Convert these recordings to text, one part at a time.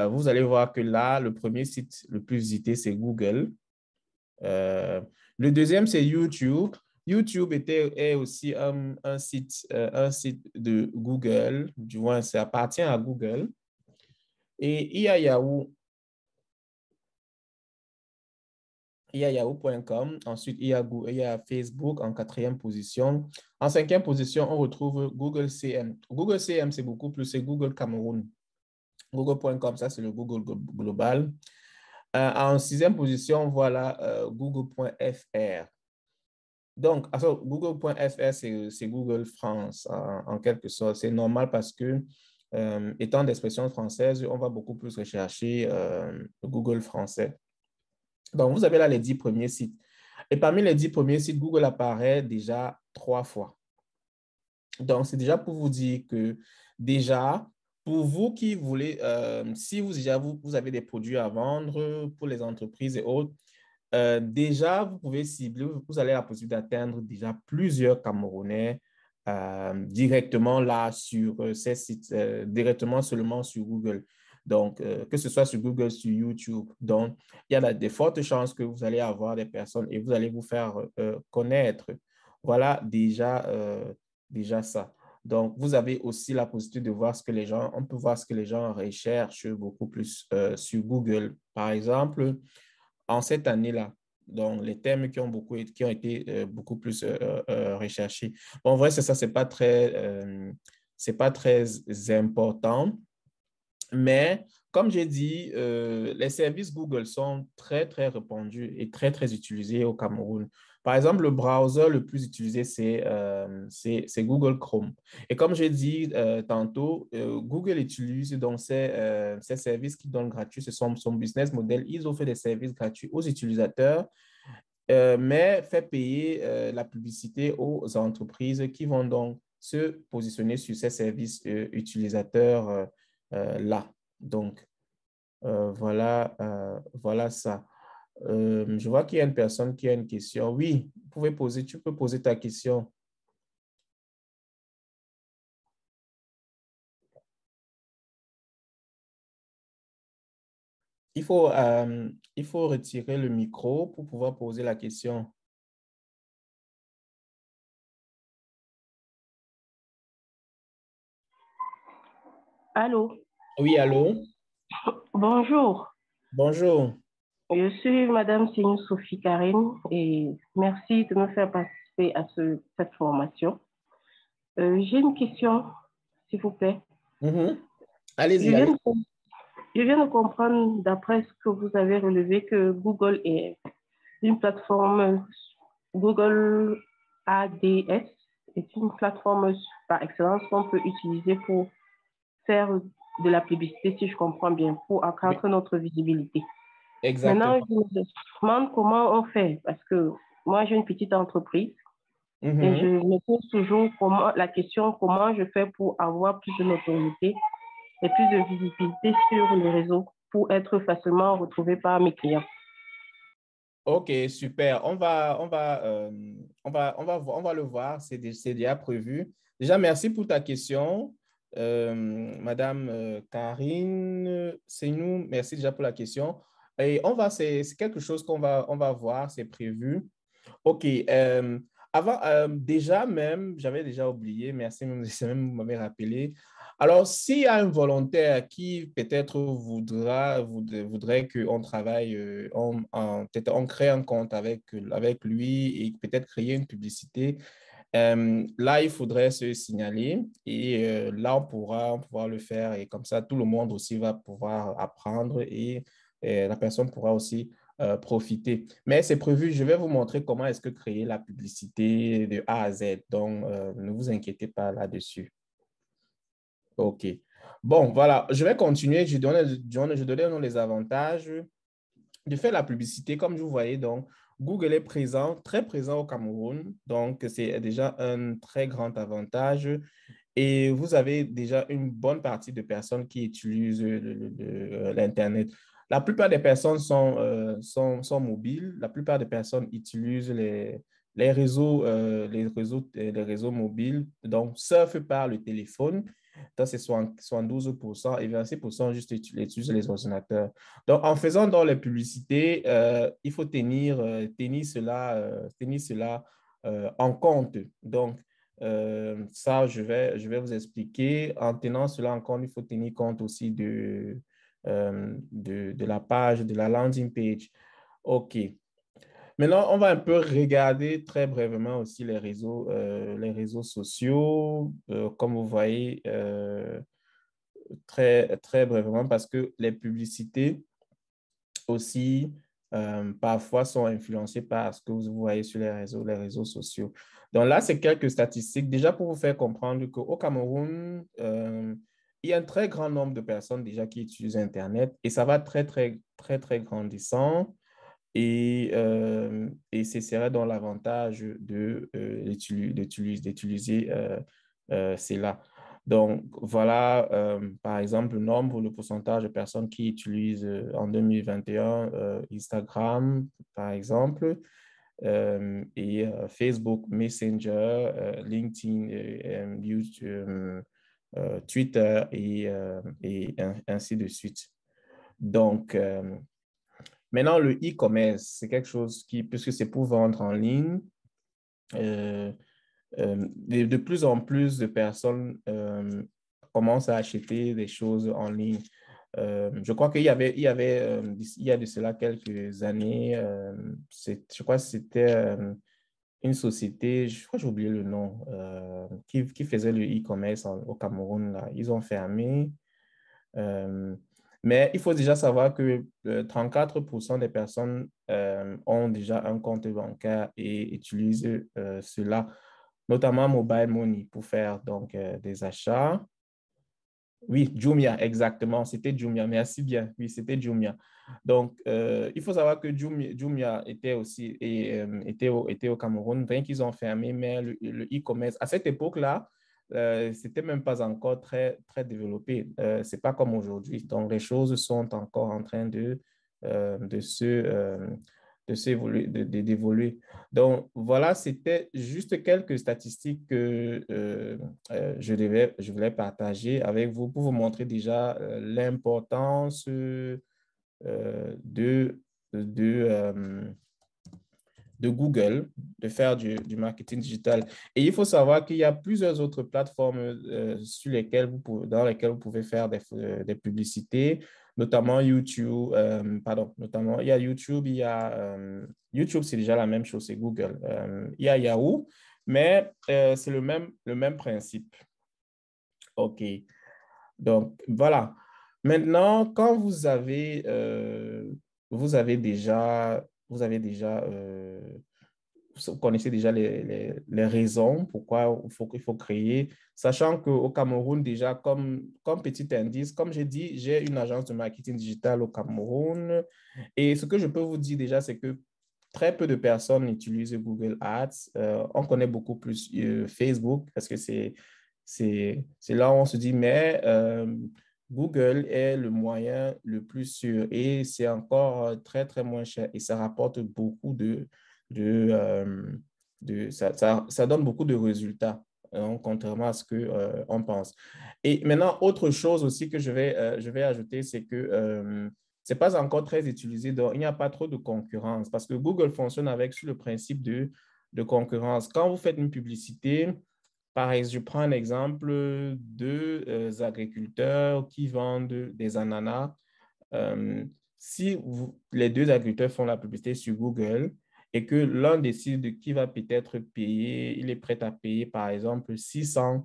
Vous allez voir que là, le premier site le plus visité, c'est Google. Le deuxième, c'est YouTube. YouTube est aussi un site de Google. Du moins, ça appartient à Google. Et il y a Yahoo. Il y a yahoo.com. Ensuite, il y a Facebook en quatrième position. En cinquième position, on retrouve Google CM. Google CM, c'est beaucoup plus, c'est Google Cameroun. Google.com, ça, c'est le Google global. En sixième position, voilà Google.fr. Donc, Google.fr, c'est Google France, en quelque sorte. C'est normal parce que, étant d'expression française, on va beaucoup plus rechercher Google français. Donc, vous avez là les 10 premiers sites. Et parmi les 10 premiers sites, Google apparaît déjà 3 fois. Donc, c'est déjà pour vous dire que déjà, pour vous qui voulez, si vous avez des produits à vendre pour les entreprises et autres, déjà, vous pouvez cibler, vous allez la possibilité d'atteindre déjà plusieurs Camerounais directement là sur ces sites, directement seulement sur Google. Donc, que ce soit sur Google, sur YouTube. Donc, il y a de fortes chances que vous allez avoir des personnes et vous allez vous faire connaître. Voilà déjà ça. Donc, vous avez aussi la possibilité de voir ce que les gens, on peut voir ce que les gens recherchent beaucoup plus sur Google. Par exemple, en cette année-là, donc les thèmes qui ont été beaucoup plus recherchés. Bon, en vrai, c'est ça, c'est pas très important. Mais comme j'ai dit, les services Google sont très, très répandus et très, très utilisés au Cameroun. Par exemple, le browser le plus utilisé, c'est Google Chrome. Et comme j'ai dit tantôt, Google utilise donc ces services qui donnent gratuits. Ce sont son business model. Ils offrent des services gratuits aux utilisateurs, mais fait payer la publicité aux entreprises qui vont donc se positionner sur ces services utilisateurs là. Donc, voilà ça. Je vois qu'il y a une personne qui a une question. Oui, tu peux poser ta question. Il faut retirer le micro pour pouvoir poser la question. Allô? Oui, allô? Bonjour, Bonjour. je suis Madame Signou Sophie Karine et merci de me faire participer à cette formation. J'ai une question, s'il vous plaît. Mhm. Je Allez-y, viens allez. de, je viens de comprendre, d'après ce que vous avez relevé, que Google est une plateforme, Google ADS est une plateforme par excellence qu'on peut utiliser pour faire de la publicité, si je comprends bien, pour Oui, accroître notre visibilité. Maintenant, exactement. je me demande comment on fait, parce que moi, j'ai une petite entreprise et je Mhm. me pose toujours la question comment je fais pour avoir plus de notoriété et plus de visibilité sur les réseaux pour être facilement retrouvé par mes clients. OK, super. On va le voir. C'est déjà prévu. Déjà, merci pour ta question. Madame Karine, c'est nous. Merci déjà pour la question. Et c'est quelque chose on va voir, c'est prévu. OK. Déjà même, j'avais déjà oublié, merci, c'est même, vous m'avez rappelé. Alors, s'il y a un volontaire qui peut-être voudrait qu'on travaille, peut-être on crée un compte avec lui et peut-être créer une publicité, là, il faudrait se signaler et là, on pourra le faire et comme ça, tout le monde aussi va pouvoir apprendre et la personne pourra aussi profiter. Mais c'est prévu, je vais vous montrer comment est-ce que créer la publicité de A à Z. Donc, ne vous inquiétez pas là-dessus. OK. Bon, voilà, je vais continuer. Je donne les avantages de faire la publicité. Comme vous voyez, donc, Google est présent, très présent au Cameroun. Donc, c'est déjà un très grand avantage. et vous avez déjà une bonne partie de personnes qui utilisent l'Internet. La plupart des personnes sont mobiles. La plupart des personnes utilisent les réseaux mobiles. Donc, surfent par le téléphone. Donc, c'est 72% et 26% juste utilisent les ordinateurs. Donc, en faisant dans les publicités, il faut tenir cela en compte. Donc, ça, je vais vous expliquer. En tenant cela en compte, il faut tenir compte aussi de la page, de la landing page. OK. Maintenant, on va un peu regarder très brièvement aussi les réseaux sociaux, comme vous voyez, très, très brièvement, parce que les publicités aussi, parfois sont influencées par ce que vous voyez sur les réseaux sociaux. Donc là, c'est quelques statistiques déjà pour vous faire comprendre qu'au Cameroun, il y a un très grand nombre de personnes déjà qui utilisent Internet et ça va très, très, très, très grandissant. Et ce serait dans l'avantage d'utiliser cela. Donc, voilà, par exemple, le pourcentage de personnes qui utilisent en 2021 Instagram, par exemple, et Facebook Messenger, LinkedIn, YouTube, Twitter et ainsi de suite. Donc, maintenant, le e-commerce, c'est quelque chose puisque c'est pour vendre en ligne, euh, de plus en plus de personnes commencent à acheter des choses en ligne. Je crois il y a de cela quelques années, je crois que c'était une société, je crois que j'ai oublié le nom, qui faisait le e-commerce au Cameroun, là. Ils ont fermé. Euh, mais il faut déjà savoir que 34% des personnes ont déjà un compte bancaire et utilisent cela, notamment Mobile Money, pour faire donc des achats. Oui, Jumia, exactement. C'était Jumia. Merci bien. Oui, c'était Jumia. Donc, il faut savoir que Jumia était aussi était au Cameroun, bien qu'ils ont fermé, mais le e-commerce, à cette époque-là, c'était même pas encore très, très développé. C'est pas comme aujourd'hui. Donc, les choses sont encore en train de d'évoluer. Donc, voilà, c'était juste quelques statistiques que je voulais partager avec vous pour vous montrer déjà l'importance de, de, euh, de Google de faire du marketing digital. Et il faut savoir qu'il y a plusieurs autres plateformes dans lesquelles vous pouvez faire des publicités, notamment YouTube. Notamment, il y a YouTube, YouTube, c'est déjà la même chose, c'est Google. Il y a Yahoo, mais c'est le même principe. OK. Donc, voilà. Maintenant, quand vous avez déjà vous connaissez déjà les raisons pourquoi il faut créer, sachant qu'au Cameroun, déjà, comme petit indice, comme j'ai dit, j'ai une agence de marketing digital au Cameroun. Et ce que je peux vous dire déjà, c'est que très peu de personnes utilisent Google Ads. On connaît beaucoup plus Facebook parce que c'est là où on se dit, mais Google est le moyen le plus sûr et c'est encore très, très moins cher et ça rapporte beaucoup de, euh, ça donne beaucoup de résultats, hein, contrairement à ce que on pense. Et maintenant, autre chose aussi que je vais ajouter, c'est que c'est pas encore très utilisé, donc il n'y a pas trop de concurrence parce que Google fonctionne sur le principe de concurrence. Quand vous faites une publicité, par exemple, je prends un exemple de agriculteurs qui vendent des ananas. Euh, si les deux agriculteurs font la publicité sur Google et que l'un décide qui va peut-être payer, il est prêt à payer par exemple 600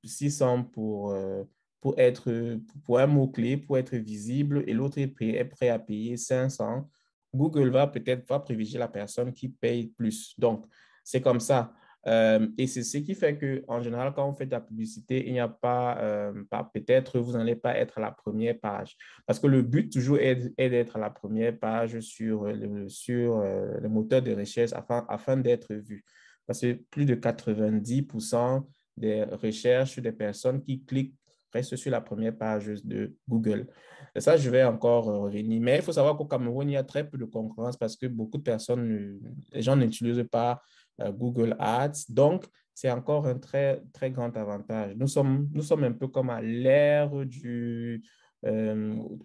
600 pour un mot-clé, pour être visible, et l'autre est prêt à payer 500, Google va privilégier la personne qui paye plus. Donc, c'est comme ça. Et c'est ce qui fait qu'en général, quand on fait de la publicité, il n'y a peut-être vous n'allez pas être à la première page. Parce que le but toujours est d'être à la première page sur le moteur de recherche afin d'être vu. Parce que plus de 90% des recherches des personnes qui cliquent, restent sur la première page de Google. Et ça, je vais encore revenir. Mais il faut savoir qu'au Cameroun, il y a très peu de concurrence parce que beaucoup de personnes, les gens n'utilisent pas Google Ads. Donc, c'est encore un très, très grand avantage. Nous sommes un peu comme à l'ère au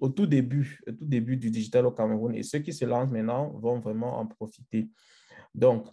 tout début du digital au Cameroun. Et ceux qui se lancent maintenant vont vraiment en profiter. Donc,